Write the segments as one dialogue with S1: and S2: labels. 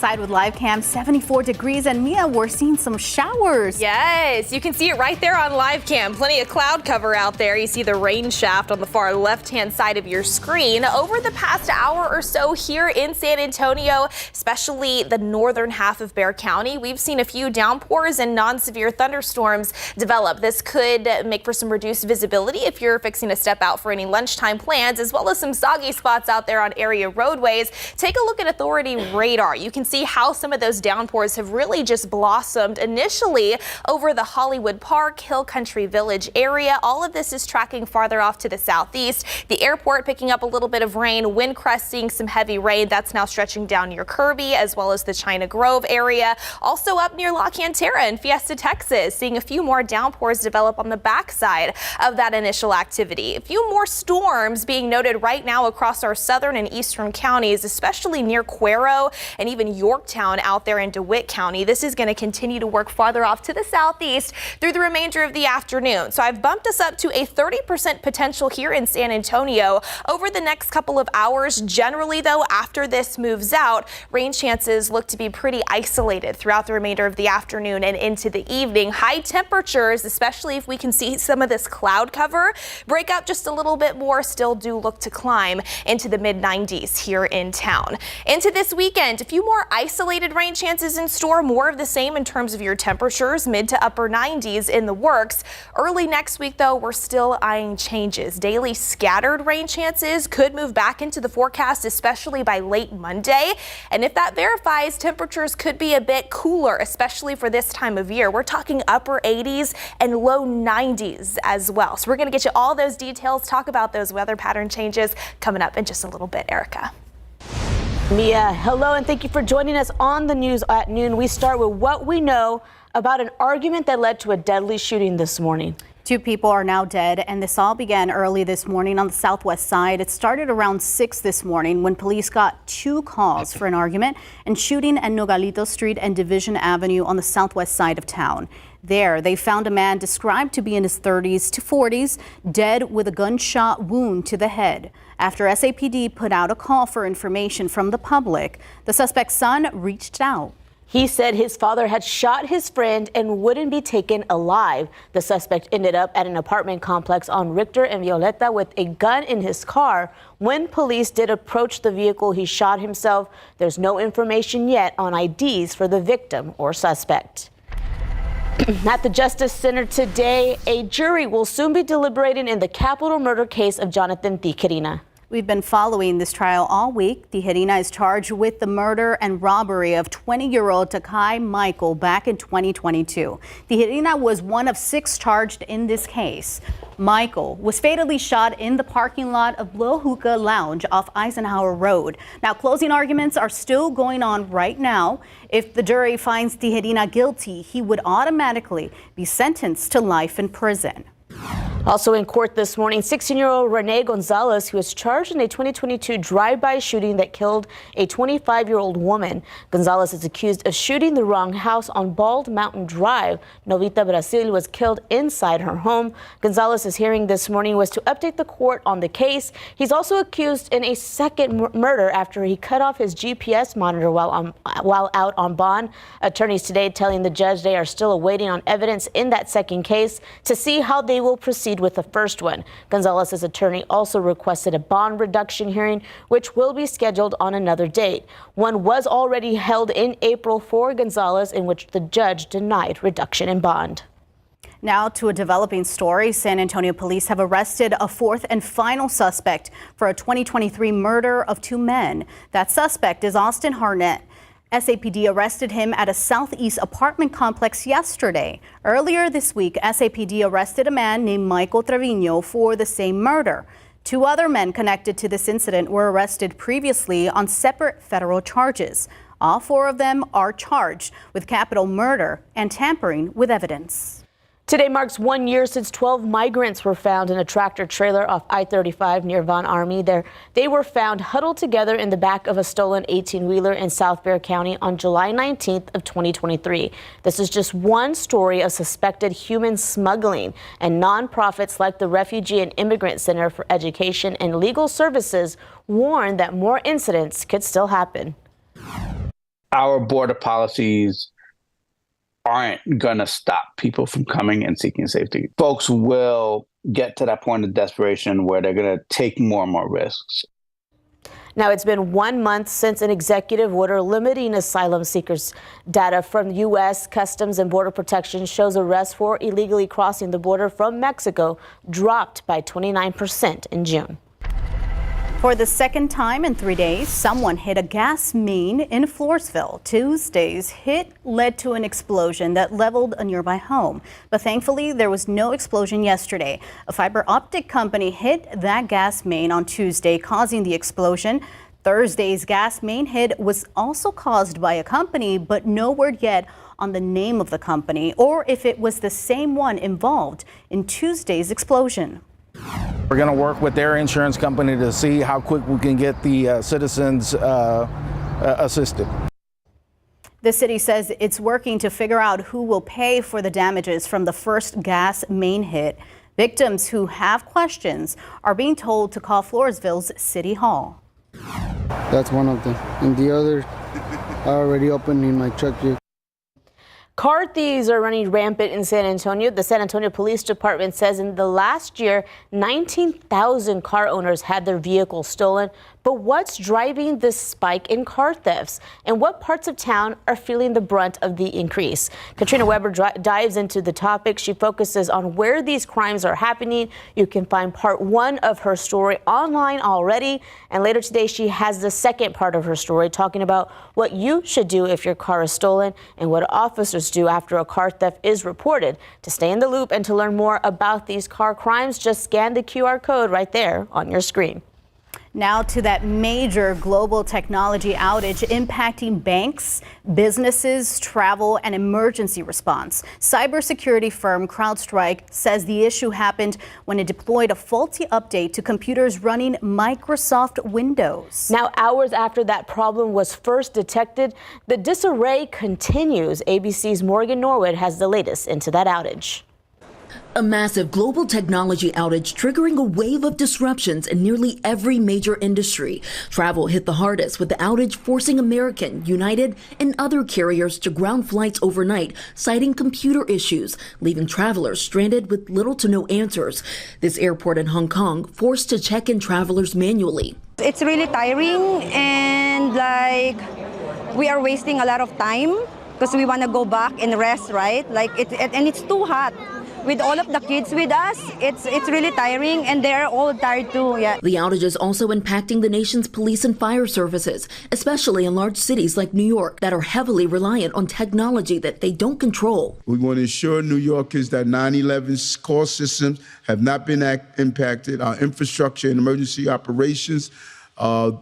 S1: Side with live cam, 74 degrees, and Mia, we're seeing some showers.
S2: Yes, you can see it right there on live cam. Plenty of cloud cover out there. You see the rain shaft on the far left-hand side of your screen. Over the past hour or so here in San Antonio, especially the northern half of Bexar County, we've seen a few downpours and non-severe thunderstorms develop. This could make for some reduced visibility if you're fixing to step out for any lunchtime plans, as well as some soggy spots out there on area roadways. Take a look at authority radar. You can see how some of those downpours have really just blossomed initially over the Hollywood Park, Hill Country Village area. All of this is tracking farther off to the southeast. The airport picking up a little bit of rain, Windcrest seeing some heavy rain. That's now stretching down near Kirby as well as the China Grove area. Also up near La Cantera and Fiesta, Texas, seeing a few more downpours develop on the backside of that initial activity. A few more storms being noted right now across our southern and eastern counties, especially near Cuero and even Yorktown out there in DeWitt County. This is going to continue to work farther off to the southeast through the remainder of the afternoon. So I've bumped us up to a 30% potential here in San Antonio over the next couple of hours. Generally, though, after this moves out, rain chances look to be pretty isolated throughout the remainder of the afternoon and into the evening. High temperatures, especially if we can see some of this cloud cover break up just a little bit more, still do look to climb into the mid-90s here in town. Into this weekend, a few more isolated rain chances in store, more of the same in terms of your temperatures, mid to upper 90s in the works. Early next week, though, we're still eyeing changes. Daily scattered rain chances could move back into the forecast, especially by late Monday. And if that verifies, temperatures could be a bit cooler, especially for this time of year. We're talking upper 80s and low 90s as well. So we're going to get you all those details, talk about those weather pattern changes coming up in just a little bit, Erica.
S3: Mia, hello, and thank you for joining us on the news at noon. We start with what we know about an argument that led to a deadly shooting this morning.
S1: 2 people are now dead, and this all began early this morning on the southwest side. It started around 6 this morning when police got 2 calls for an argument and shooting at Nogalito Street and Division Avenue on the southwest side of town. There, they found a man described to be in his 30s to 40s, dead with a gunshot wound to the head. After SAPD put out a call for information from the public, the suspect's son reached out.
S3: He said his father had shot his friend and wouldn't be taken alive. The suspect ended up at an apartment complex on Richter and Violeta with a gun in his car. When police did approach the vehicle he shot himself, there's no information yet on IDs for the victim or suspect. At the Justice Center today, a jury will soon be deliberating in the capital murder case of Jonathan Tijerina.
S1: We've been following this trial all week. Tijerina is charged with the murder and robbery of 20-year-old Takai Michael back in 2022. Tijerina was one of 6 charged in this case. Michael was fatally shot in the parking lot of Blue Hookah Lounge off Eisenhower Road. Now, closing arguments are still going on right now. If the jury finds Tijerina guilty, he would automatically be sentenced to life in prison.
S3: Also in court this morning, 16-year-old Rene Gonzalez, who was charged in a 2022 drive-by shooting that killed a 25-year-old woman. Gonzalez is accused of shooting the wrong house on Bald Mountain Drive. Novita Brasil was killed inside her home. Gonzalez's hearing this morning was to update the court on the case. He's also accused in a second murder after he cut off his GPS monitor while out on bond. Attorneys today telling the judge they are still awaiting on evidence in that second case to see how they will proceed with the first one. Gonzalez's attorney also requested a bond reduction hearing, which will be scheduled on another date. One was already held in April for Gonzalez, in which the judge denied reduction in bond.
S1: Now to a developing story. San Antonio police have arrested a 4th and final suspect for a 2023 murder of 2 men. That suspect is Austin Harnett. SAPD arrested him at a southeast apartment complex yesterday. Earlier this week, SAPD arrested a man named Michael Trevino for the same murder. 2 other men connected to this incident were arrested previously on separate federal charges. All 4 of them are charged with capital murder and tampering with evidence.
S3: Today marks 1 year since 12 migrants were found in a tractor trailer off I-35 near Von Army. They were found huddled together in the back of a stolen 18-wheeler in South Bexar County on July 19th of 2023. This is just one story of suspected human smuggling, and nonprofits like the Refugee and Immigrant Center for Education and Legal Services warn that more incidents could still happen.
S4: our border policies aren't going to stop people from coming and seeking safety. Folks will get to that point of desperation where they're going to take more and more risks.
S3: Now, it's been 1 month since an executive order limiting asylum seekers' data from U.S. Customs and Border Protection shows arrests for illegally crossing the border from Mexico dropped by 29% in June.
S1: For the second time in 3 days, someone hit a gas main in Floresville. Tuesday's hit led to an explosion that leveled a nearby home. But thankfully, there was no explosion yesterday. A fiber optic company hit that gas main on Tuesday, causing the explosion. Thursday's gas main hit was also caused by a company, but no word yet on the name of the company or if it was the same one involved in Tuesday's explosion.
S5: We're going to work with their insurance company to see how quick we can get the citizens assisted.
S1: The city says it's working to figure out who will pay for the damages from the first gas main hit. Victims who have questions are being told to call Floresville's City Hall.
S6: That's one of them. And the other, I already opened in my truck.
S3: Car thieves are running rampant in San Antonio. The San Antonio Police Department says in the last year, 19,000 car owners had their vehicles stolen. But what's driving this spike in car thefts? And what parts of town are feeling the brunt of the increase? Katrina Weber dives into the topic. She focuses on where these crimes are happening. You can find part 1 of her story online already. And later today, she has the second part of her story talking about what you should do if your car is stolen and what officers do after a car theft is reported. To stay in the loop and to learn more about these car crimes, just scan the QR code right there on your screen.
S1: Now to that major global technology outage impacting banks, businesses, travel, and emergency response. Cybersecurity firm CrowdStrike says the issue happened when it deployed a faulty update to computers running Microsoft Windows.
S3: Now, hours after that problem was first detected, the disarray continues. ABC's Morgan Norwood has the latest into that outage.
S7: A massive global technology outage triggering a wave of disruptions in nearly every major industry. Travel hit the hardest, with the outage forcing American, United, and other carriers to ground flights overnight, citing computer issues, leaving travelers stranded with little to no answers. This airport in Hong Kong forced to check in travelers manually.
S8: It's really tiring, and we are wasting a lot of time because we want to go back and rest, right? And it's too hot. With all of the kids with us, it's really tiring, and they're all tired too. Yeah.
S7: The outage is also impacting the nation's police and fire services, especially in large cities like New York that are heavily reliant on technology that they don't control.
S9: We want to ensure New Yorkers that 9/11's call systems have not been impacted. Our infrastructure and emergency operations,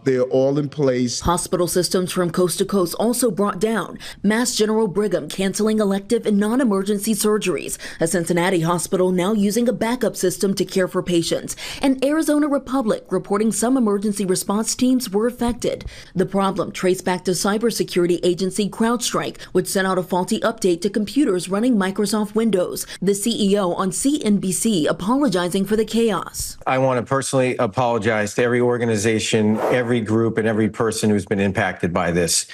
S9: they're all in place.
S7: Hospital systems from coast to coast also brought down. Mass General Brigham canceling elective and non-emergency surgeries. A Cincinnati hospital now using a backup system to care for patients. And Arizona Republic reporting some emergency response teams were affected. The problem traced back to cybersecurity agency CrowdStrike, which sent out a faulty update to computers running Microsoft Windows. The CEO on CNBC apologizing for the chaos.
S10: I want to personally apologize to every organization, every group, and every person who's been impacted by this.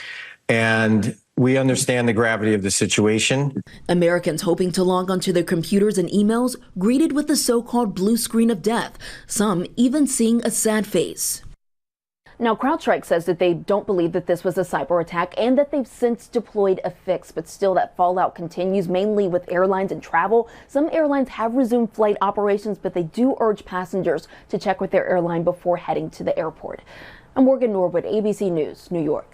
S10: And we understand the gravity of the situation.
S7: Americans hoping to log onto their computers and emails greeted with the so-called blue screen of death, some even seeing a sad face.
S11: Now, CrowdStrike says that they don't believe that this was a cyber attack and that they've since deployed a fix, but still that fallout continues, mainly with airlines and travel. Some airlines have resumed flight operations, but they do urge passengers to check with their airline before heading to the airport. I'm Morgan Norwood, ABC News, New York.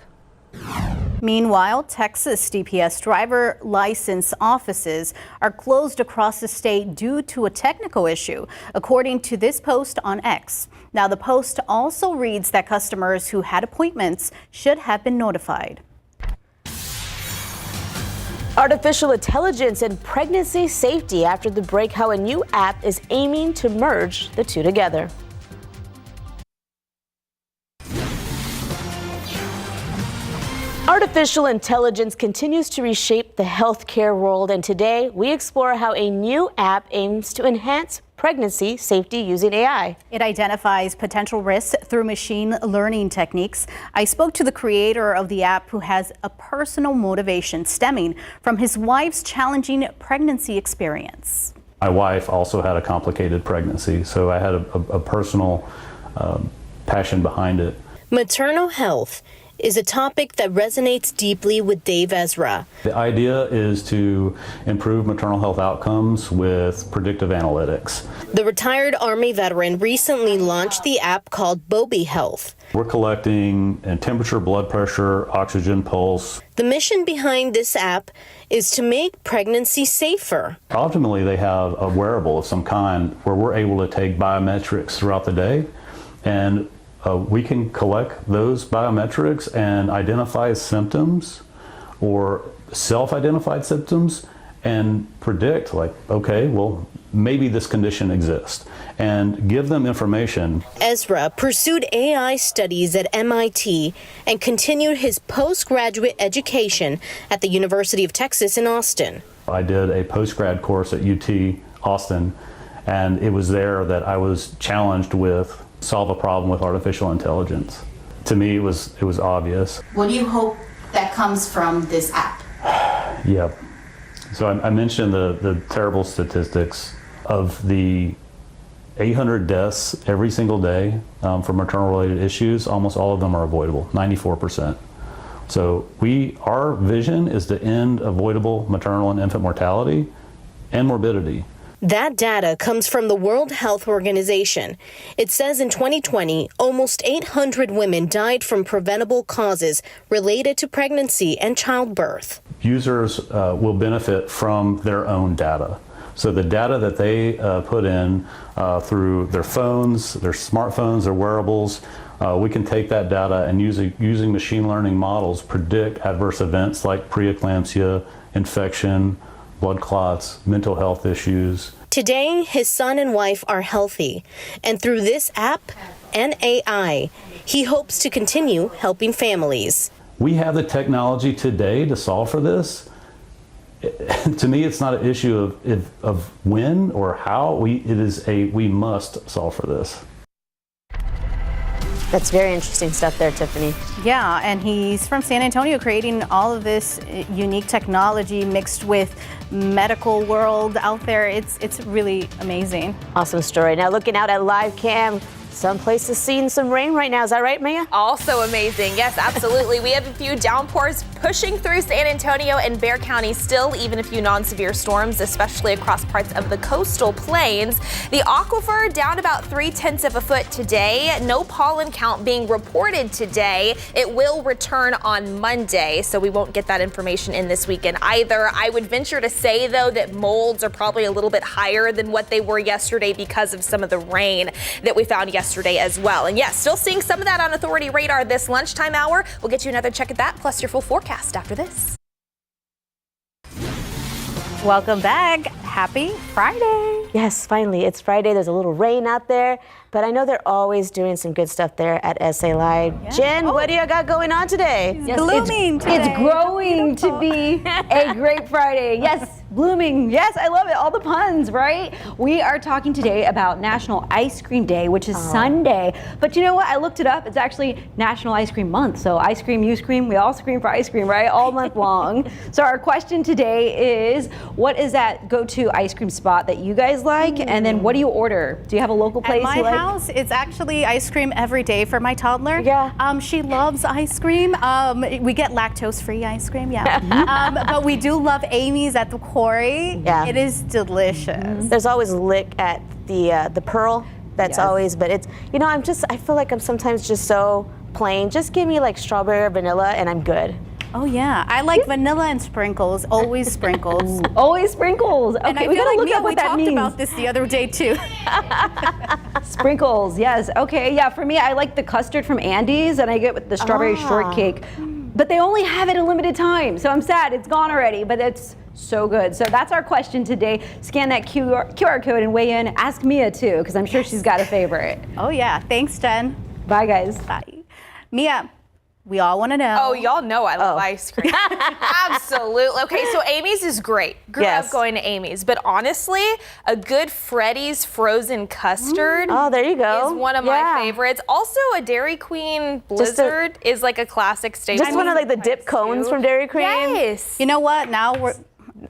S1: Meanwhile, Texas DPS driver license offices are closed across the state due to a technical issue, according to this post on X. Now, the post also reads that customers who had appointments should have been notified.
S3: Artificial intelligence and pregnancy safety after the break, how a new app is aiming to merge the two together. Artificial intelligence continues to reshape the healthcare world, and today we explore how a new app aims to enhance pregnancy safety using AI.
S1: It identifies potential risks through machine learning techniques. I spoke to the creator of the app, who has a personal motivation stemming from his wife's challenging pregnancy experience.
S12: My wife also had a complicated pregnancy, so I had a personal passion behind it.
S13: Maternal health is a topic that resonates deeply with Dave Ezra.
S12: The idea is to improve maternal health outcomes with predictive analytics.
S13: The retired Army veteran recently launched the app called Bobby Health.
S12: We're collecting temperature, blood pressure, oxygen, pulse.
S13: The mission behind this app is to make pregnancy safer.
S12: Ultimately, they have a wearable of some kind where we're able to take biometrics throughout the day, and we can collect those biometrics and identify symptoms or self-identified symptoms and predict, like, okay, well, maybe this condition exists, and give them information.
S13: Ezra pursued AI studies at MIT and continued his postgraduate education at the University of Texas in Austin.
S12: I did a postgrad course at UT Austin, and it was there that I was challenged with solve a problem with artificial intelligence. To me, it was obvious.
S1: What do you hope that comes from this app?
S12: Yeah. So I mentioned the terrible statistics of the 800 deaths every single day from maternal-related issues. Almost all of them are avoidable, 94%. So our vision is to end avoidable maternal and infant mortality and morbidity.
S13: That data comes from the World Health Organization. It says in 2020, almost 800 women died from preventable causes related to pregnancy and childbirth.
S12: Users will benefit from their own data. So the data that they put in through their phones, their smartphones, their wearables, we can take that data and using machine learning models predict adverse events like preeclampsia, infection, blood clots, mental health issues.
S13: Today, his son and wife are healthy, and through this app and AI, he hopes to continue helping families.
S12: We have the technology today to solve for this. To me, it's not an issue of when or how. We must solve for this.
S3: That's very interesting stuff there, Tiffany.
S1: Yeah, and he's from San Antonio, creating all of this unique technology mixed with medical world out there. It's really amazing.
S3: Awesome story. Now looking out at live cam, some places seeing some rain right now. Is that right, Maya?
S2: Also amazing. Yes, absolutely. We have a few downpours pushing through San Antonio and Bexar County still, even a few non-severe storms, especially across parts of the coastal plains. The aquifer down about 0.3 of a foot today. No pollen count being reported today. It will return on Monday, so we won't get that information in this weekend either. I would venture to say, though, that molds are probably a little bit higher than what they were yesterday because of some of the rain that we found yesterday as well. And yes, still seeing some of that on Authority radar this lunchtime hour. We'll get you another check at that, plus your full forecast after this.
S1: Welcome back. Happy Friday.
S3: Yes, finally, it's Friday. There's a little rain out there, but I know they're always doing some good stuff there at SA Live. Yeah. Jen, what do you got going on today?
S1: Yes, blooming today.
S14: It's growing to be a great Friday. Yes, blooming. Yes, I love it. All the puns, right? We are talking today about National Ice Cream Day, which is Sunday. But you know what? I looked it up. It's actually National Ice Cream Month. So ice cream, you scream, we all scream for ice cream, right? All month long. So our question today is, what is that go-to ice cream spot that you guys like? And then what do you order? Do you have a local place
S1: you like? At my house, it's actually ice cream every day for my toddler.
S14: Yeah.
S1: She loves ice cream. We get lactose-free ice cream, yeah. But we do love Amy's at the Quarry.
S3: Yeah.
S1: It is delicious.
S3: There's always lick at the Pearl. That's always, but it's, you know, I feel like I'm sometimes just so plain. Just give me like strawberry or vanilla and I'm good.
S1: Oh yeah, I like vanilla and sprinkles. Always sprinkles.
S14: Always sprinkles. Okay,
S1: and I
S14: we
S1: feel
S14: gotta
S1: like
S14: look up what that means.
S1: We talked about this the other day too.
S14: Sprinkles, yes. Okay, yeah. For me, I like the custard from Andy's, and I get with the strawberry shortcake. But they only have it a limited time, so I'm sad it's gone already. But it's so good. So that's our question today. Scan that QR code and weigh in. Ask Mia too, because I'm sure she's got a favorite.
S1: Oh yeah. Thanks, Jen.
S14: Bye, guys.
S1: Bye. Mia, We all want to know.
S2: Oh, y'all know I love ice cream. Absolutely. Okay, so Amy's is great. Grew up going to Amy's. But honestly, a good Freddy's frozen custard
S3: there you go.
S2: is one of my favorites. Also, a Dairy Queen Blizzard is like a classic staple.
S3: Just one of like the dip cones from Dairy Queen.
S2: Yes.
S1: You know what? Now we're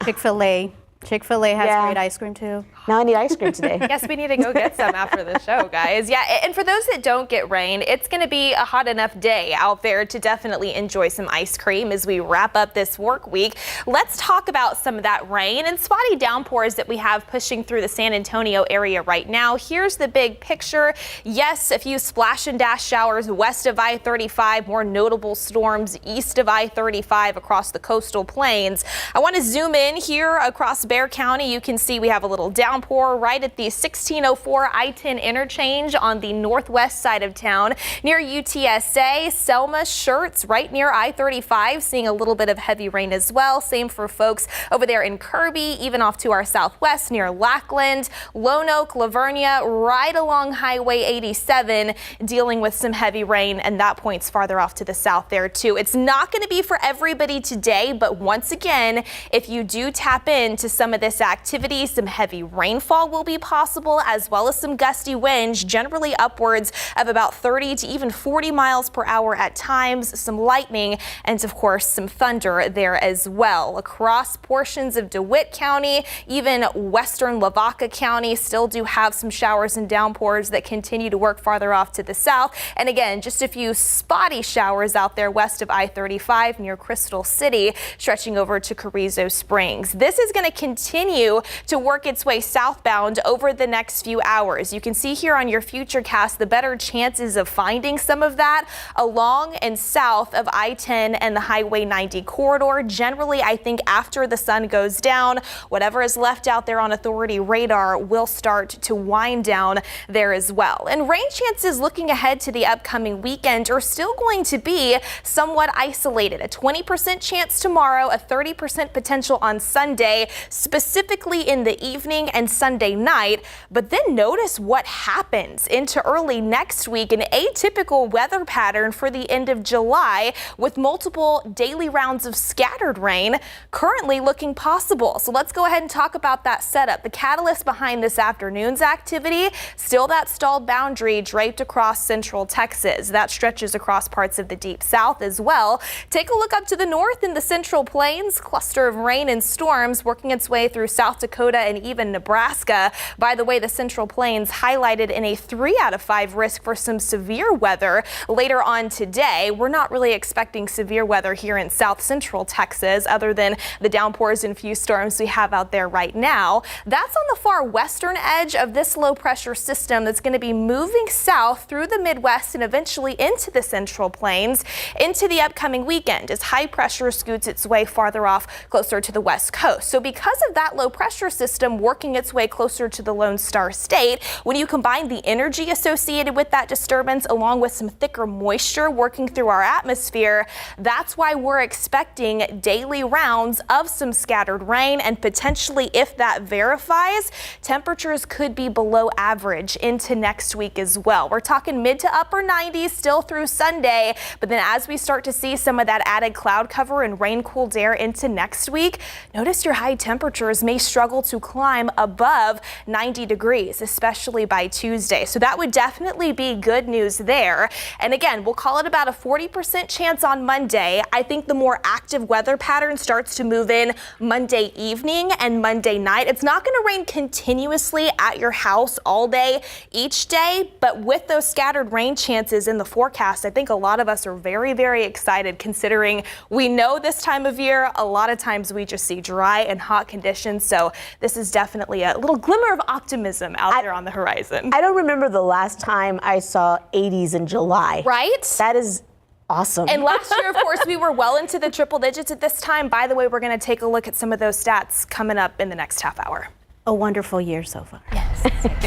S1: Chick-fil-A. Chick-fil-A has great ice cream too.
S3: Now I need ice cream today.
S2: Yes, we need to go get some after the show, guys. Yeah, and for those that don't get rain, it's going to be a hot enough day out there to definitely enjoy some ice cream as we wrap up this work week. Let's talk about some of that rain and spotty downpours that we have pushing through the San Antonio area right now. Here's the big picture. Yes, a few splash and dash showers west of I-35, more notable storms east of I-35 across the coastal plains. I want to zoom in here across Bexar County. You can see we have a little downpour right at the 1604 I-10 interchange on the northwest side of town near UTSA. Selma, Schertz, right near I-35, seeing a little bit of heavy rain as well. Same for folks over there in Kirby, even off to our southwest near Lackland, Lone Oak, Lavernia, right along Highway 87, dealing with some heavy rain, and that points farther off to the south there too. It's not going to be for everybody today, but once again, if you do tap into some of this activity, some heavy rainfall will be possible, as well as some gusty winds, generally upwards of about 30 to even 40 miles per hour at times, some lightning, and of course some thunder there as well. Across portions of DeWitt County, even western Lavaca County still do have some showers and downpours that continue to work farther off to the south. And again, just a few spotty showers out there west of I-35 near Crystal City, stretching over to Carrizo Springs. This is going to continue to work its way southbound over the next few hours. You can see here on your Futurecast the better chances of finding some of that along and south of I-10 and the Highway 90 corridor. Generally, I think after the sun goes down, whatever is left out there on authority radar will start to wind down there as well. And rain chances looking ahead to the upcoming weekend are still going to be somewhat isolated. A 20% chance tomorrow, a 30% potential on Sunday, specifically in the evening and Sunday night. But then notice what happens into early next week, an atypical weather pattern for the end of July with multiple daily rounds of scattered rain currently looking possible. So let's go ahead and talk about that setup. The catalyst behind this afternoon's activity, still that stalled boundary draped across central Texas. That stretches across parts of the deep south as well. Take a look up to the north in the central plains, cluster of rain and storms working its way through South Dakota and even Nebraska. By the way, the central plains highlighted in a 3 out of 5 risk for some severe weather later on today. We're not really expecting severe weather here in south central Texas other than the downpours and few storms we have out there right now. That's on the far western edge of this low pressure system that's going to be moving south through the Midwest and eventually into the central plains into the upcoming weekend as high pressure scoots its way farther off closer to the west coast. So because of that low pressure system working its way closer to the Lone Star State, when you combine the energy associated with that disturbance along with some thicker moisture working through our atmosphere, that's why we're expecting daily rounds of some scattered rain, and potentially, if that verifies, temperatures could be below average into next week as well. We're talking mid to upper 90s still through Sunday, but then as we start to see some of that added cloud cover and rain-cooled air into next week, notice your high temperatures may struggle to climb above 90 degrees, especially by Tuesday. So that would definitely be good news there. And again, we'll call it about a 40% chance on Monday. I think the more active weather pattern starts to move in Monday evening and Monday night. It's not going to rain continuously at your house all day each day, but with those scattered rain chances in the forecast, I think a lot of us are very, very excited, considering we know this time of year, a lot of times we just see dry and hot conditions. So this is definitely a little glimmer of optimism out there on the horizon.
S3: I don't remember the last time I saw 80s in July.
S2: Right?
S3: That is awesome.
S2: And last year, of course, we were well into the triple digits at this time. By the way, we're going to take a look at some of those stats coming up in the next half hour.
S1: A wonderful year so far.
S2: Yes.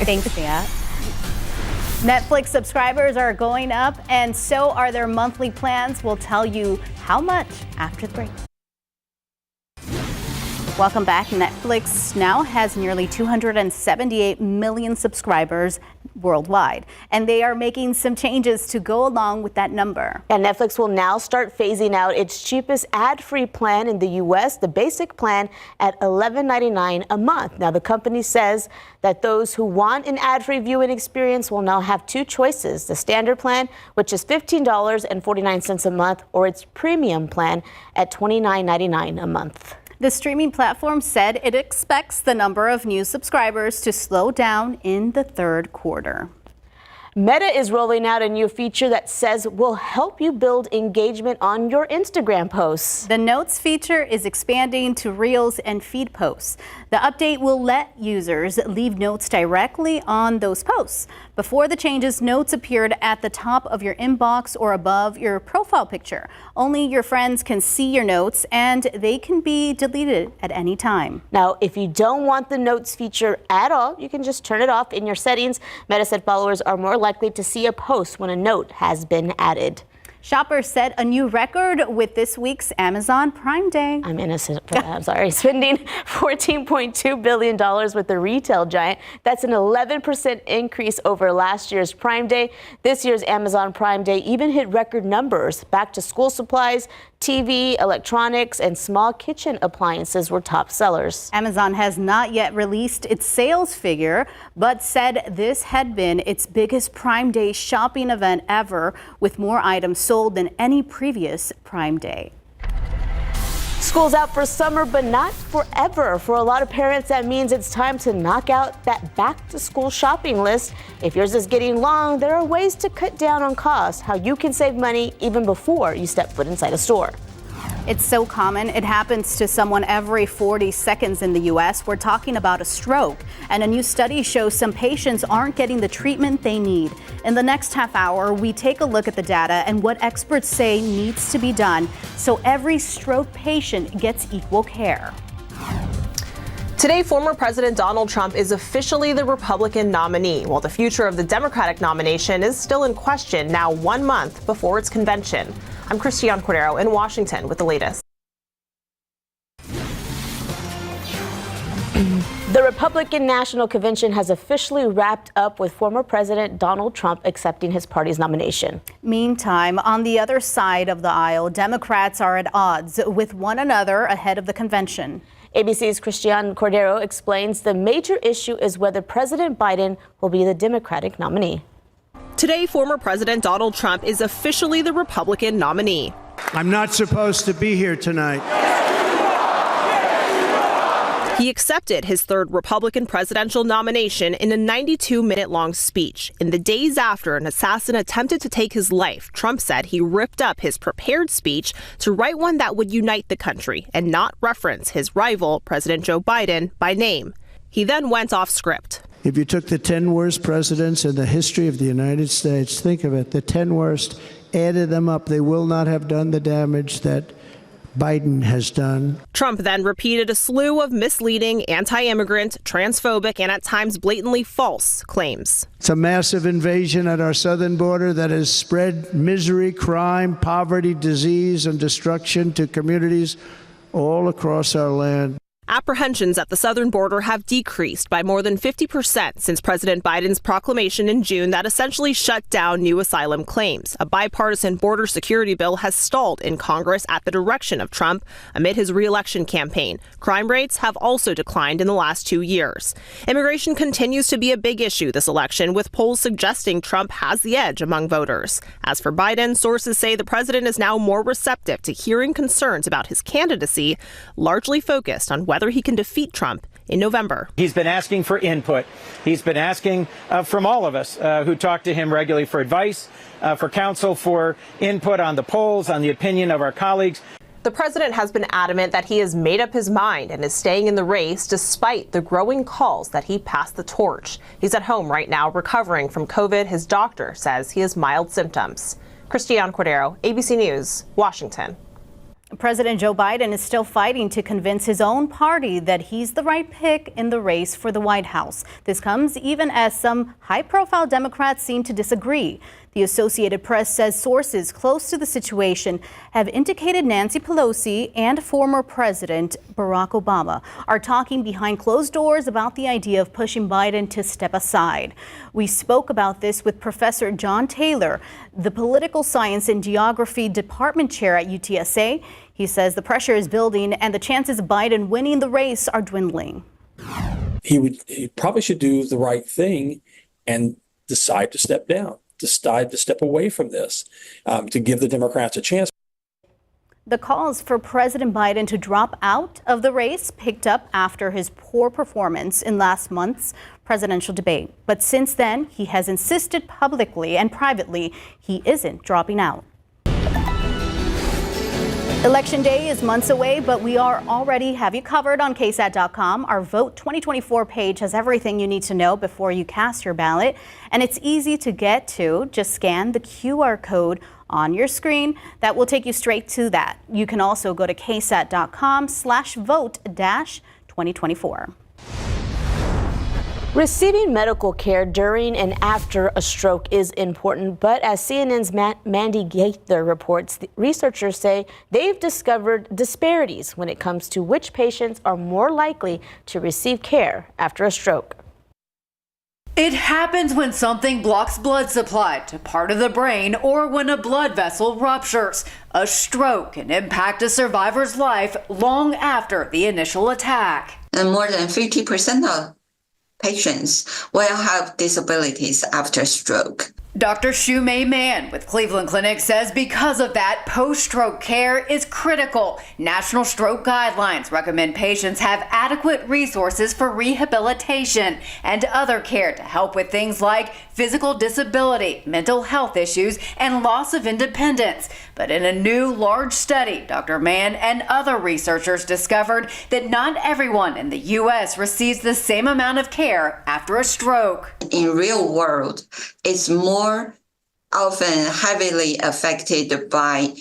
S1: Thanks, Thea. Netflix subscribers are going up, and so are their monthly plans. We'll tell you how much after the break. Welcome back. Netflix now has nearly 278 million subscribers worldwide, and they are making some changes to go along with that number.
S3: And Netflix will now start phasing out its cheapest ad-free plan in the U.S., the basic plan at $11.99 a month. Now, the company says that those who want an ad-free viewing experience will now have two choices: the standard plan, which is $15.49 a month, or its premium plan at $29.99 a month.
S1: The streaming platform said it expects the number of new subscribers to slow down in the third quarter.
S3: Meta is rolling out a new feature that says will help you build engagement on your Instagram posts.
S1: The Notes feature is expanding to Reels and feed posts. The update will let users leave notes directly on those posts. Before the changes, notes appeared at the top of your inbox or above your profile picture. Only your friends can see your notes, and they can be deleted at any time.
S3: Now, if you don't want the Notes feature at all, you can just turn it off in your settings. Meta said followers are more likely to see a post when a note has been added.
S1: Shoppers set a new record with this week's Amazon Prime Day.
S3: I'm innocent for that. I'm sorry. Spending $14.2 billion with the retail giant. That's an 11% increase over last year's Prime Day. This year's Amazon Prime Day even hit record numbers. Back to school supplies, TV, electronics, and small kitchen appliances were top sellers.
S1: Amazon has not yet released its sales figure, but said this had been its biggest Prime Day shopping event ever, with more items sold than any previous Prime Day.
S3: School's out for summer, but not forever. For a lot of parents, that means it's time to knock out that back-to-school shopping list. If yours is getting long, there are ways to cut down on costs, how you can save money even before you step foot inside a store.
S1: It's so common. It happens to someone every 40 seconds in the U.S. We're talking about a stroke. And a new study shows some patients aren't getting the treatment they need. In the next half hour, we take a look at the data and what experts say needs to be done so every stroke patient gets equal care.
S2: Today, former President Donald Trump is officially the Republican nominee, while the future of the Democratic nomination is still in question now 1 month before its convention. I'm Christiane Cordero in Washington with the latest.
S3: The Republican National Convention has officially wrapped up with former President Donald Trump accepting his party's nomination.
S1: Meantime, on the other side of the aisle, Democrats are at odds with one another ahead of the convention.
S3: ABC's Christiane Cordero explains the major issue is whether President Biden will be the Democratic nominee.
S2: Today, former President Donald Trump is officially the Republican nominee.
S15: I'm not supposed to be here tonight.
S2: He accepted his third Republican presidential nomination in a 92-minute-long speech. In the days after an assassin attempted to take his life, Trump said he ripped up his prepared speech to write one that would unite the country and not reference his rival, President Joe Biden, by name. He then went off script.
S15: If you took the 10 worst presidents in the history of the United States, think of it, the 10 worst, added them up, they will not have done the damage that Biden has done.
S2: Trump then repeated a slew of misleading, anti-immigrant, transphobic, and at times blatantly false claims.
S15: It's a massive invasion at our southern border that has spread misery, crime, poverty, disease, and destruction to communities all across our land.
S2: Apprehensions at the southern border have decreased by more than 50% since President Biden's proclamation in June that essentially shut down new asylum claims. A bipartisan border security bill has stalled in Congress at the direction of Trump amid his re-election campaign. Crime rates have also declined in the last 2 years. Immigration continues to be a big issue this election, with polls suggesting Trump has the edge among voters. As for Biden, sources say the president is now more receptive to hearing concerns about his candidacy, largely focused on whether he can defeat Trump in November.
S16: He's been asking for input. He's been asking from all of us who talk to him regularly for advice, for counsel, for input on the polls, on the opinion of our colleagues.
S2: The president has been adamant that he has made up his mind and is staying in the race despite the growing calls that he pass the torch. He's at home right now recovering from COVID. His doctor says he has mild symptoms. Christiane Cordero, ABC News, Washington.
S1: President Joe Biden is still fighting to convince his own party that he's the right pick in the race for the White House. This comes even as some high-profile Democrats seem to disagree. The Associated Press says sources close to the situation have indicated Nancy Pelosi and former President Barack Obama are talking behind closed doors about the idea of pushing Biden to step aside. We spoke about this with Professor John Taylor, the Political Science and Geography Department Chair at UTSA. He says the pressure is building and the chances of Biden winning the race are dwindling.
S17: He probably should do the right thing and decide to step down, decide to step away from this, to give the Democrats a chance.
S1: The calls for President Biden to drop out of the race picked up after his poor performance in last month's presidential debate. But since then, he has insisted publicly and privately he isn't dropping out. Election day is months away, but we are already have you covered on KSAT.com. Our Vote 2024 page has everything you need to know before you cast your ballot, and it's easy to get to. Just scan the QR code on your screen. That will take you straight to that. You can also go to ksat.com/vote-2024.
S3: Receiving medical care during and after a stroke is important, but as CNN's Mandy Gaither reports, the researchers say they've discovered disparities when it comes to which patients are more likely to receive care after a stroke.
S18: It happens when something blocks blood supply to part of the brain or when a blood vessel ruptures. A stroke can impact a survivor's life long after the initial attack.
S19: And more than 50% of patients will have disabilities after stroke.
S18: Dr. Shumei Mann with Cleveland Clinic says because of that, post-stroke care is critical. National stroke guidelines recommend patients have adequate resources for rehabilitation and other care to help with things like physical disability, mental health issues, and loss of independence. But in a new large study, Dr. Mann and other researchers discovered that not everyone in the U.S. receives the same amount of care after a stroke.
S19: In real world, it's more often heavily affected by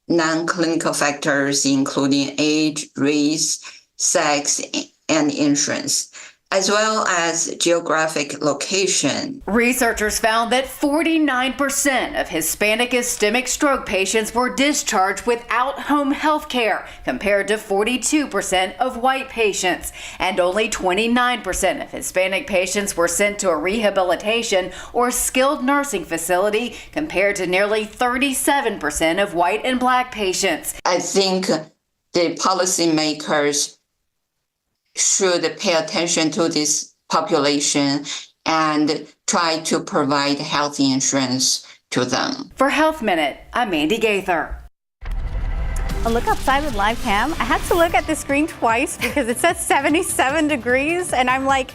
S19: non-clinical factors, including age, race, sex, and insurance, as well as geographic location.
S18: Researchers found that 49% of Hispanic ischemic stroke patients were discharged without home health care, compared to 42% of white patients. And only 29% of Hispanic patients were sent to a rehabilitation or skilled nursing facility, compared to nearly 37% of white and black patients.
S19: I think the policymakers should pay attention to this population and try to provide health insurance to them.
S18: For Health Minute, I'm Mandy Gaither.
S1: A look outside with live cam. I had to look at the screen twice because it says 77 degrees and I'm like,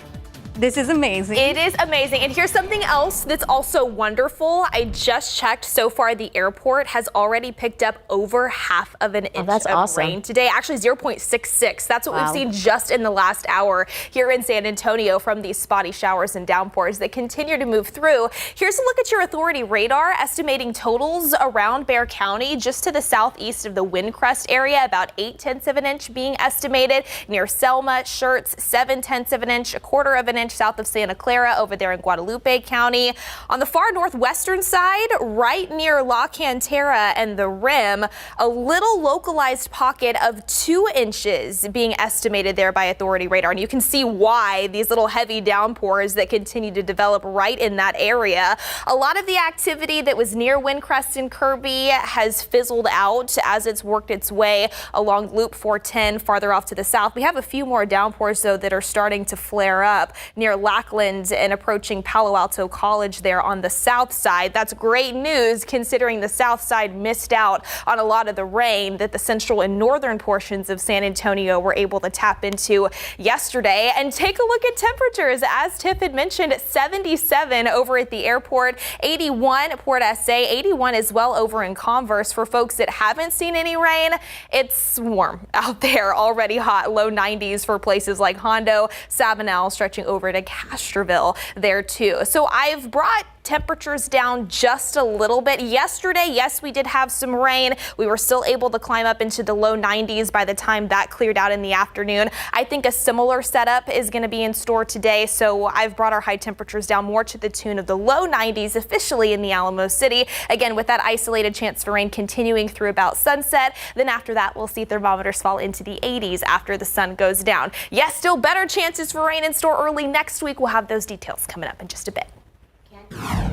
S1: this is amazing.
S2: It is amazing. And here's something else that's also wonderful. I just checked. So far, the airport has already picked up over half of an inch of rain today. Actually, 0.66. That's what we've seen just in the last hour here in San Antonio from these spotty showers and downpours that continue to move through. Here's a look at your authority radar, estimating totals around Bexar County, just to the southeast of the Windcrest area, about 0.8 of an inch being estimated. Near Selma, Schertz, 0.7 of an inch, 1/4 of an inch south of Santa Clara over there in Guadalupe County. On the far northwestern side, right near La Cantera and the Rim, a little localized pocket of 2 inches being estimated there by authority radar. And you can see why these little heavy downpours that continue to develop right in that area. A lot of the activity that was near Windcrest and Kirby has fizzled out as it's worked its way along Loop 410 farther off to the south. We have a few more downpours, though, that are starting to flare up near Lackland and approaching Palo Alto College there on the south side. That's great news considering the south side missed out on a lot of the rain that the central and northern portions of San Antonio were able to tap into yesterday. And take a look at temperatures. As Tiff had mentioned, 77 over at the airport, 81 at Port SA, 81 as well over in Converse. For folks that haven't seen any rain, it's warm out there, already hot, low 90s for places like Hondo, Sabinal, stretching over to Castroville there too. So I've brought temperatures down just a little bit. Yesterday, yes, we did have some rain. We were still able to climb up into the low 90s by the time that cleared out in the afternoon. I think a similar setup is going to be in store today, so I've brought our high temperatures down more to the tune of the low 90s officially in the Alamo City. Again, with that isolated chance for rain continuing through about sunset. Then after that, we'll see thermometers fall into the 80s after the sun goes down. Yes, still better chances for rain in store early next week. We'll have those details coming up in just a bit.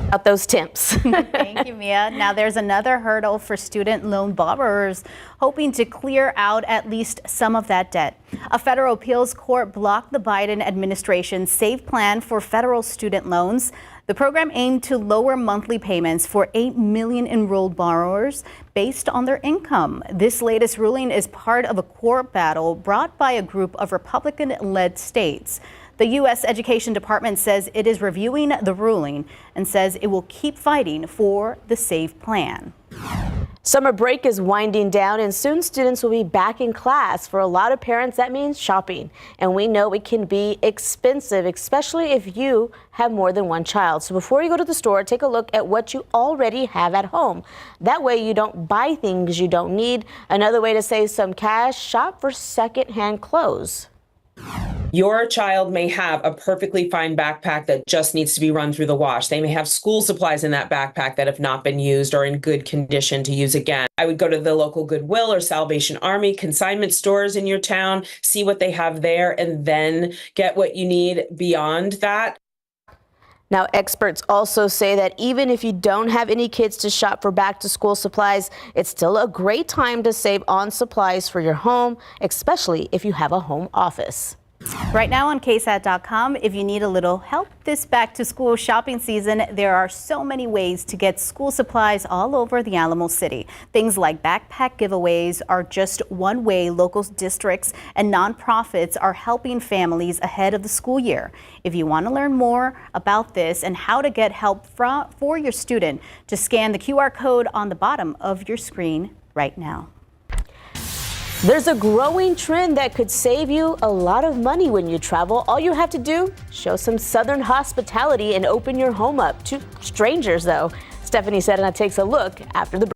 S3: About those temps.
S1: Thank you, Mia. Now there's another hurdle for student loan borrowers hoping to clear out at least some of that debt. A federal appeals court blocked the Biden administration's SAVE plan for federal student loans. The program aimed to lower monthly payments for 8 million enrolled borrowers based on their income. This latest ruling is part of a court battle brought by a group of Republican-led states. The U.S. Education Department says it is reviewing the ruling and says it will keep fighting for the SAVE plan.
S3: Summer break is winding down and soon students will be back in class. For a lot of parents, that means shopping. And we know it can be expensive, especially if you have more than one child. So before you go to the store, take a look at what you already have at home. That way you don't buy things you don't need. Another way to save some cash, shop for secondhand clothes.
S20: Your child may have a perfectly fine backpack that just needs to be run through the wash. They may have school supplies in that backpack that have not been used or in good condition to use again. I would go to the local Goodwill or Salvation Army consignment stores in your town, see what they have there, and then get what you need beyond that.
S3: Now, experts also say that even if you don't have any kids to shop for back to school supplies, it's still a great time to save on supplies for your home, especially if you have a home office.
S1: Right now on KSAT.com, if you need a little help this back to school shopping season, there are so many ways to get school supplies all over the Alamo City. Things like backpack giveaways are just one way local districts and nonprofits are helping families ahead of the school year. If you want to learn more about this and how to get help for your student, just scan the QR code on the bottom of your screen right now.
S3: There's a growing trend that could save you a lot of money when you travel. All you have to do, show some Southern hospitality and open your home up to strangers, though. Stephanie Serna takes a look after the break.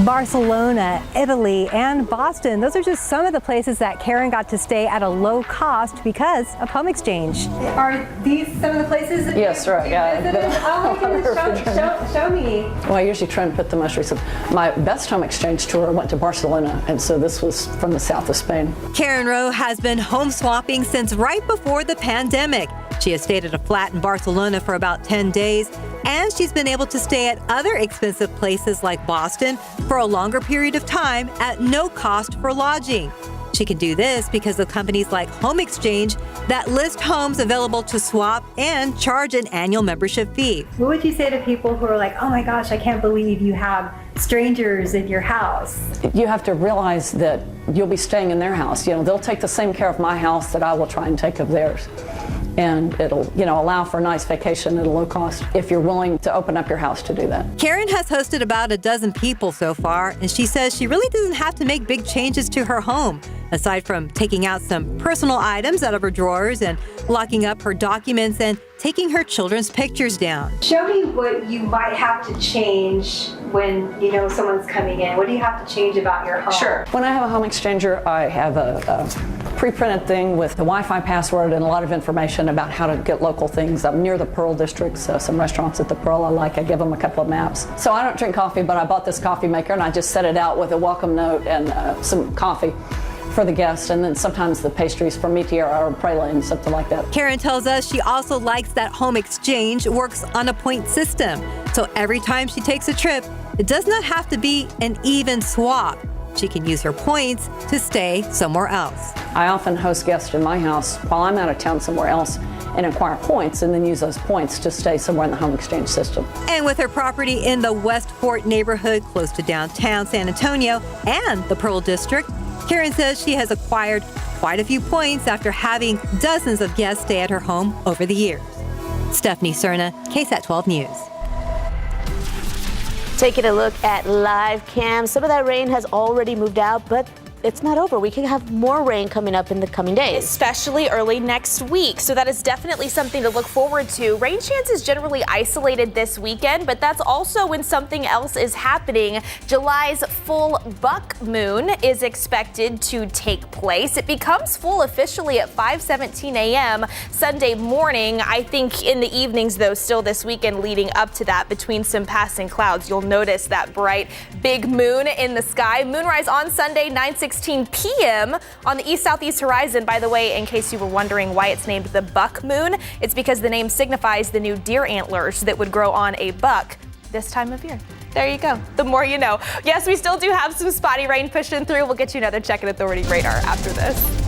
S21: Barcelona, Italy, and Boston. Those are just some of the places that Karen got to stay at a low cost because of home exchange. Are these some of the places that
S22: yes, right. Yeah.
S21: Oh my goodness, show me.
S22: Well, I usually try and put the most recent. My best home exchange tour went to Barcelona, and so this was from the south of Spain.
S21: Karen Rowe has been home swapping since right before the pandemic. She has stayed at a flat in Barcelona for about 10 days, and she's been able to stay at other expensive places like Boston for a longer period of time at no cost for lodging. She can do this because of companies like Home Exchange that list homes available to swap and charge an annual membership fee. What would you say to people who are like, oh my gosh, I can't believe you have strangers in your house?
S22: You have to realize that you'll be staying in their house. You know, they'll take the same care of my house that I will try and take of theirs. And it'll, allow for a nice vacation at a low cost if you're willing to open up your house to do that.
S21: Karen has hosted about a dozen people so far, and she says she really doesn't have to make big changes to her home, aside from taking out some personal items out of her drawers and locking up her documents and taking her children's pictures down. Show me what you might have to change when someone's coming in. What do you have to change about your home?
S22: Sure. When I have a home exchanger, I have a pre-printed thing with the Wi-Fi password and a lot of information about how to get local things. I'm near the Pearl districts, some restaurants at the Pearl I like. I give them a couple of maps. So I don't drink coffee, but I bought this coffee maker and I just set it out with a welcome note and some coffee for the guests, and then sometimes the pastries for meteor or praline, something like that.
S21: Karen tells us she also likes that Home Exchange works on a point system. So every time she takes a trip, it does not have to be an even swap. She can use her points to stay somewhere else.
S22: I often host guests in my house while I'm out of town somewhere else and acquire points and then use those points to stay somewhere in the home exchange system.
S21: And with her property in the Westport neighborhood close to downtown San Antonio and the Pearl District, Karen says she has acquired quite a few points after having dozens of guests stay at her home over the years. Stephanie Serna, KSAT 12 News.
S3: Taking a look at live cam. Some of that rain has already moved out, but it's not over. We could have more rain coming up in the coming days.
S2: Especially early next week. So that is definitely something to look forward to. Rain chances generally isolated this weekend, but that's also when something else is happening. July's full buck moon is expected to take place. It becomes full officially at 5:17 a.m. Sunday morning. I think in the evenings, though, still this weekend leading up to that, between some passing clouds, you'll notice that bright big moon in the sky. Moonrise on Sunday, 9:16 p.m. on the east-southeast horizon. By the way, in case you were wondering why it's named the buck moon, it's because the name signifies the new deer antlers that would grow on a buck this time of year. There you go. The more you know. Yes, we still do have some spotty rain pushing through. We'll get you another check at Authority Radar after this.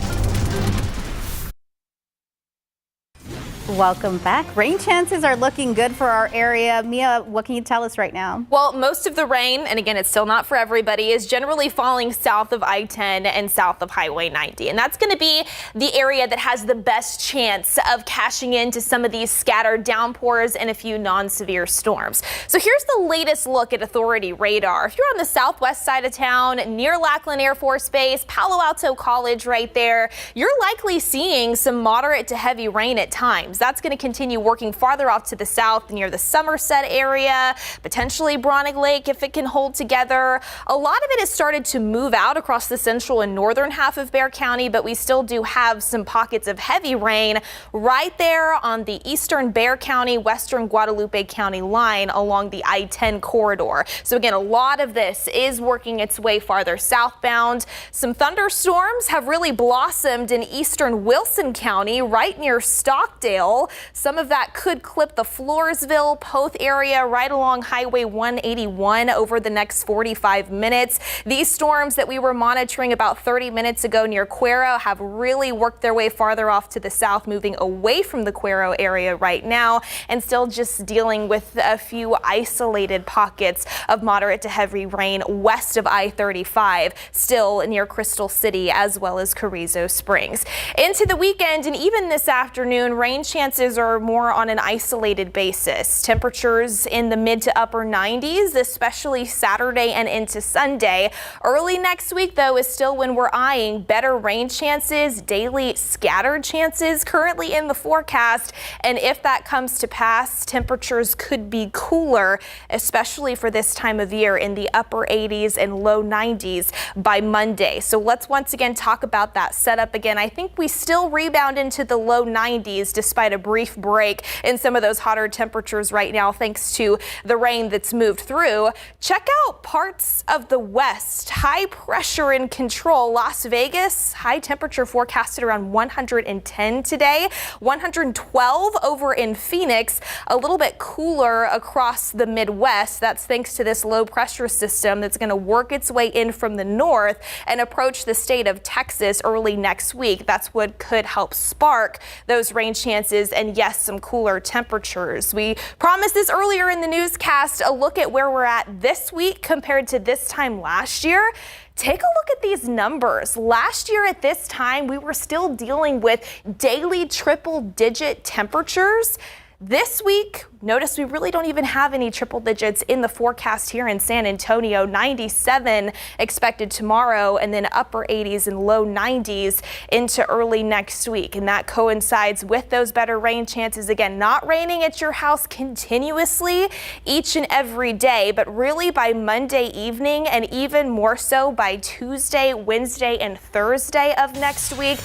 S1: Welcome back. Rain chances are looking good for our area. Mia, what can you tell us right now?
S2: Well, most of the rain, and again, it's still not for everybody, is generally falling south of I-10 and south of Highway 90. And that's going to be the area that has the best chance of cashing into some of these scattered downpours and a few non-severe storms. So here's the latest look at Authority Radar. If you're on the southwest side of town, near Lackland Air Force Base, Palo Alto College right there, you're likely seeing some moderate to heavy rain at times. That's going to continue working farther off to the south near the Somerset area, potentially Browning Lake if it can hold together. A lot of it has started to move out across the central and northern half of Bexar County, but we still do have some pockets of heavy rain right there on the eastern Bexar County, western Guadalupe County line along the I-10 corridor. So again, a lot of this is working its way farther southbound. Some thunderstorms have really blossomed in eastern Wilson County right near Stockdale. Some of that could clip the Floresville, Poth area right along Highway 181 over the next 45 minutes. These storms that we were monitoring about 30 minutes ago near Cuero have really worked their way farther off to the south, moving away from the Cuero area right now, and still just dealing with a few isolated pockets of moderate to heavy rain west of I-35, still near Crystal City as well as Carrizo Springs. Into the weekend and even this afternoon, rain chances are more on an isolated basis. Temperatures in the mid to upper 90s, especially Saturday and into Sunday. Early next week, though, is still when we're eyeing better rain chances, daily scattered chances currently in the forecast. And if that comes to pass, temperatures could be cooler, especially for this time of year, in the upper 80s and low 90s by Monday. So let's once again talk about that setup again. I think we still rebound into the low 90s despite a brief break in some of those hotter temperatures right now thanks to the rain that's moved through. Check out parts of the west. High pressure in control. Las Vegas, high temperature forecasted around 110 today. 112 over in Phoenix. A little bit cooler across the Midwest. That's thanks to this low pressure system that's going to work its way in from the north and approach the state of Texas early next week. That's what could help spark those rain chances and yes, some cooler temperatures. We promised this earlier in the newscast, a look at where we're at this week compared to this time last year. Take a look at these numbers. Last year at this time, we were still dealing with daily triple-digit temperatures. This week, notice we really don't even have any triple digits in the forecast here in San Antonio. 97 expected tomorrow, and then upper 80s and low 90s into early next week. And that coincides with those better rain chances. Again, not raining at your house continuously each and every day, but really by Monday evening and even more so by Tuesday, Wednesday, and Thursday of next week.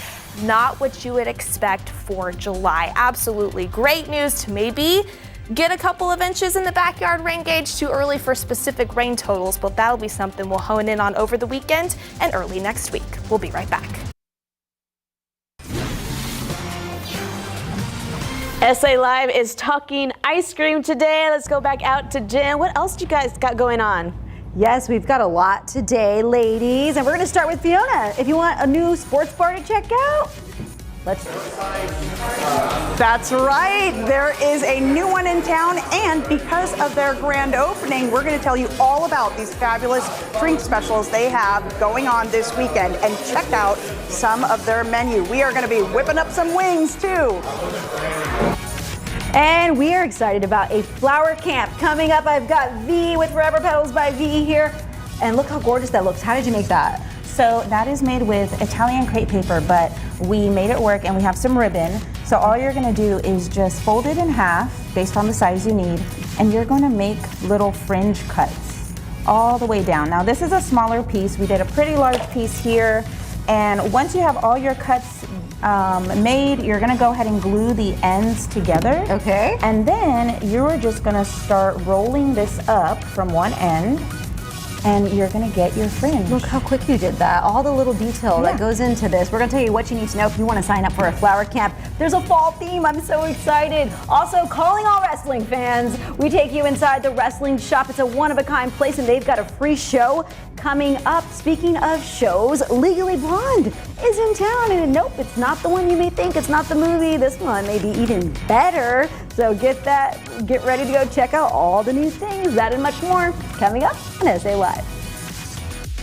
S2: Not what you would expect for July. Absolutely great news to maybe get a couple of inches in the backyard rain gauge. Too early for specific rain totals, but that'll be something we'll hone in on over the weekend and early next week. We'll be right back.
S3: SA Live is talking ice cream today. Let's go back out to Jen. What else do you guys got going on?
S14: Yes, we've got a lot today, ladies. And we're going to start with Fiona. If you want a new sports bar to check out, That's right. There is a new one in town, and because of their grand opening, we're going to tell you all about these fabulous drink specials they have going on this weekend, and check out some of their menu. We are going to be whipping up some wings too. And we are excited about a flower camp coming up. I've got V with Forever Petals by V here. And look how gorgeous that looks. How did you make that?
S4: So that is made with Italian crepe paper, but we made it work and we have some ribbon. So all you're gonna do is just fold it in half based on the size you need, and you're gonna make little fringe cuts all the way down. Now this is a smaller piece. We did a pretty large piece here. And once you have all your cuts made, you're gonna go ahead and glue the ends together.
S14: Okay.
S4: And then you're just gonna start rolling this up from one end, and you're gonna get your fringe.
S14: Look how quick you did that. All the little detail that goes into this. We're gonna tell you what you need to know if you wanna sign up for a flower camp. There's a fall theme, I'm so excited. Also, calling all wrestling fans. We take you inside the wrestling shop. It's a one-of-a-kind place and they've got a free show coming up. Speaking of shows, Legally Blonde is in town, and nope, it's not the one you may think. It's not the movie. This one may be even better. So get ready to go check out all the new things. That and much more coming up on SA Live.